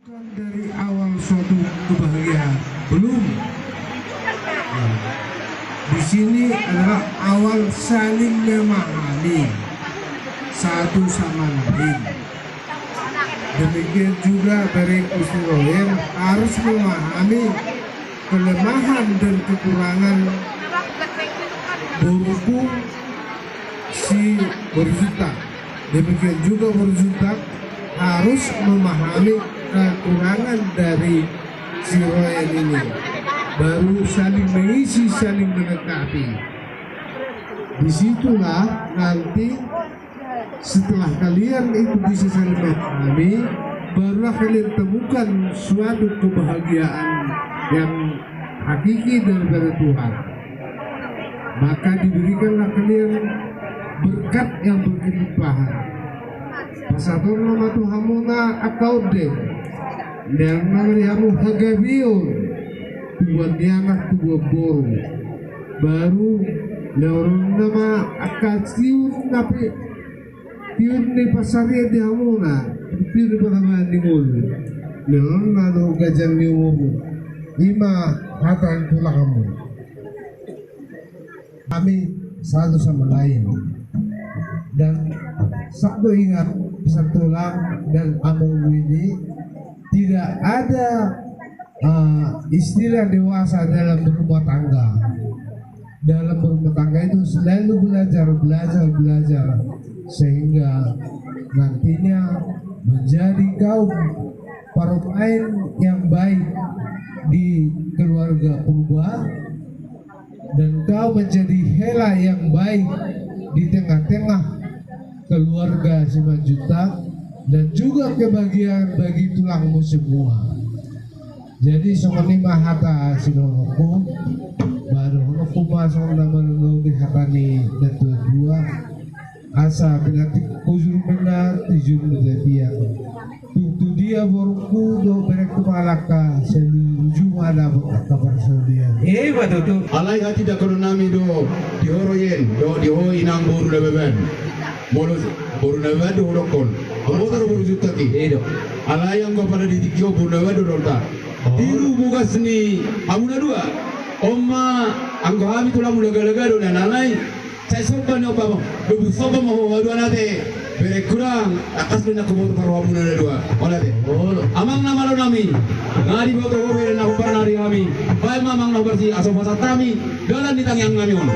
Dari awal suatu kebahagiaan belum. Nah, di sini adalah awal saling memahami satu sama lain. Demikian juga dari Kusnul harus memahami kelemahan dan kekurangan buku si berjuta. Demikian juga berjuta harus memahami kekurangan dari si Royan ini, baru saling mengisi, saling melengkapi. Disitulah nanti setelah kalian itu bisa saling memahami, barulah kalian temukan suatu kebahagiaan yang hakiki daripada Tuhan. Maka diberikanlah kalian berkat yang berkelimpahan. Pasator nama Tuhan muna akaude dan mengerihamu hagabion tuan dianak tua boru baru lorong nama akasiun tapi tiun di pasarnya di hamuna tiun di panaman di mulu lorong lalu gajang di umumu lima hatan tulang kamu kami satu sama lain dan satu ingat bisa tulang dan amu ini tidak ada istilah dewasa dalam berumah tangga. Dalam berumah tangga itu selalu belajar sehingga nantinya menjadi kaum para pemain yang baik di keluarga purba dan kau menjadi hela yang baik di tengah-tengah keluarga Simanjuntak dan juga kebahagiaan bagi tulangmu semua. Jadi sokoni mahata sinonoku baru noku masuk nama di hatani dan dua asa penatik kujur benar tujur berlebihan. Tutu dia borku do berek malaka seluju mana kabar dia. Betul. Alai hati dah kalau nami do dihoroyen do diho inang boru lebeben. Molo boru lebeben do rokon. Motor boru jutaki. Alai yang kau pada ditikio boru lebeben do rolta. Tiru buka seni amuna dua. Oma angko hami tulang lega-lega do dan alai. Saya sopan ni apa bang? Lebu sopan mahu dua nate. Berek kurang akas benda kubur paruh amuna dua. Oleh deh. Amang nama lo nami. Ngadi bawa toko beri nak upar nari kami. Baik mamang nak bersih asal pasat kami. Dalam di tangan kami on.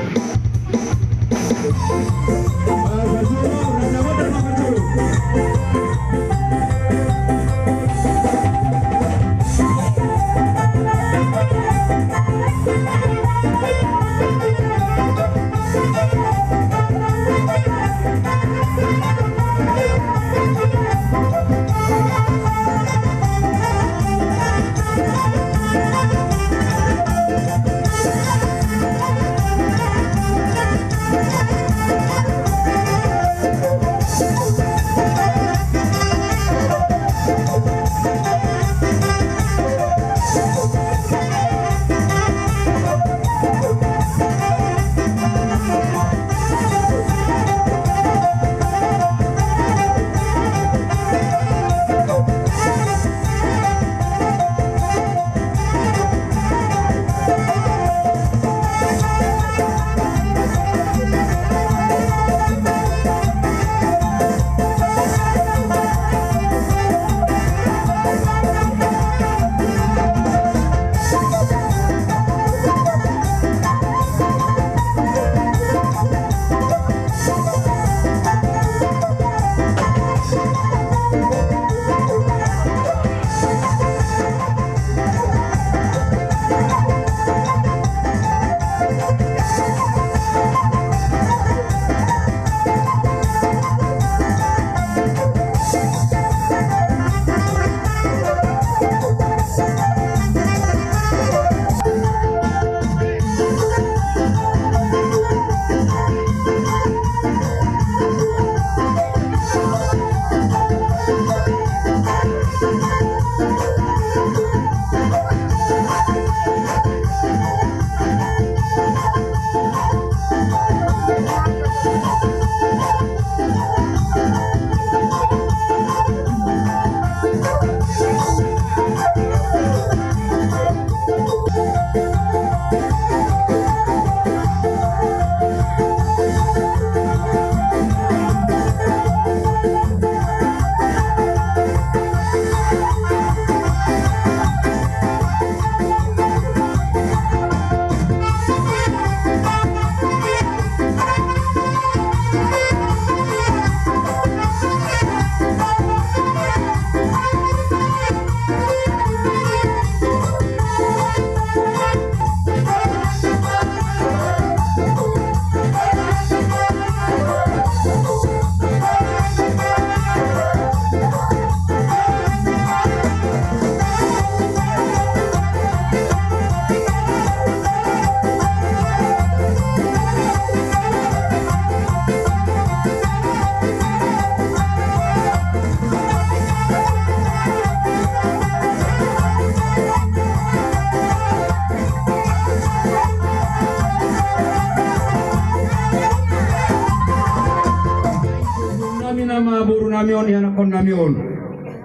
namion yana kon namion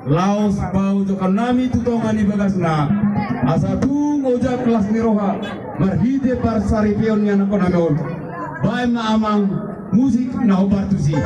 laos bau to kan nami tutongani bagasna asa tung oja kelas niroha marhide par saripion yana kon namion bae ma amang musik na obartusi